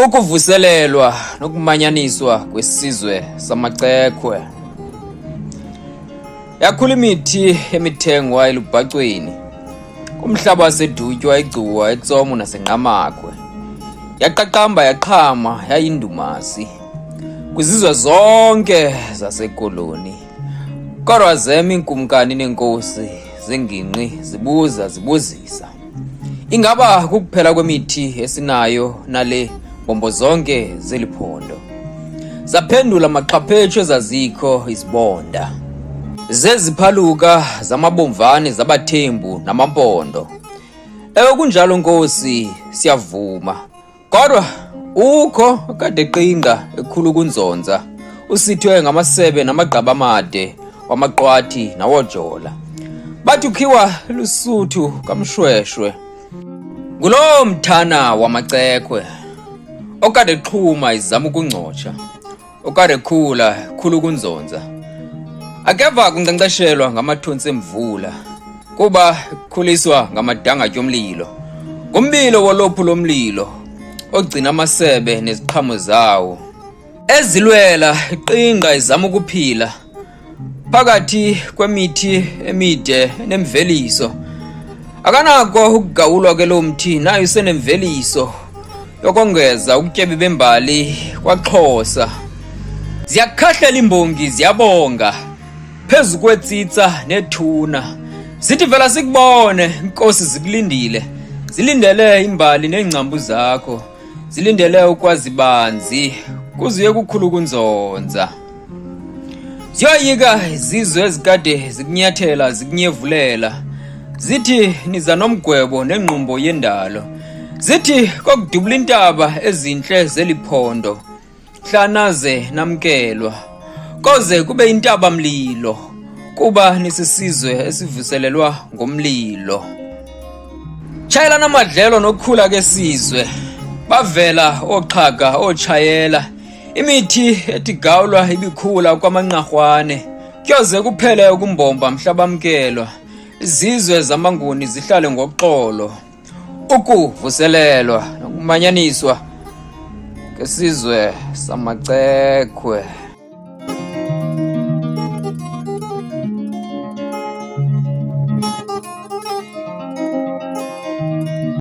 Ukuvuselelwa nokumanyaniswa kwesizwe samaCekhwe. Yakhula imithi emithengwa elubhacweni kumhlaba waseDutywa, eGcuwa, eTsomo naseNqamakwe. Yaqaqamba yaqhama yayindumasi kwizizwe zonke zasekoloni. Kodwa zema iinkumkani neenkosi zengingqi zibuza zibuzisa, ingaba kukuphela kwemithi esinayo nale mbombo zonke zeliphondo? Zaphendula maqhaphetshu ezazikho izibonda, zeziphaluka zamabomvane zabathembu namampondo. Ewe kunjalo nkosi, siyavuma, kodwa ukho kade qinga ekhulu kunzonza, usithwe ngamasebe namagqaba amade wamaqwathi nawojola. Bathi ukhiwa lusuthu kamshweshwe ngulowo mthana wamaCekhwe, okade xhuma izama ukungcotsha, okade khulu kunzonza. Akeva kunkcenkceshelwa ngamathonsi emvula, kuba khuliswa ngamadangatya omlilo, ngumbilo wolophu lomlilo ogcina amasebe neziqhamo zawo. Ezilwela iqinga izama ukuphila phakathi kwemithi emide nemveliso. Akanako ukugawulwa ke lo mthi, nayo senemveliso yokongeza ubutyebi bembali kwaXhosa. Ziyakhahlela imbongi ziyabonga phezu kwetsitsa nethuna, zithi vela sikubone inkosi zikulindile, zilindele imbali neengcambu zakho, zilindele ukwazi banzi kuzuye kukhulu kunzonza. Ziyoyika izizwe ezikade zikunyathela zikunyevulela, zithi niza nomgwebo nengqumbo yendalo, zithi kokudubula intaba ezintle zeliphondo hlanaze namkelwa, koze kube intaba mlilo, kuba nisisizwe esivuselelwa ngomlilo. Tshayela namadlelo nokukhula kesizwe, bavela oqhaga otshayela imithi ethi gawulwa ibikhula kwamanqarhwane, kuyoze kuphele ukumbomba mhlabamkelwa, izizwe zamanguni zihlale ngoxolo. Ukuvuselelwa nokumanyaniswa kesizwe samaCekhwe.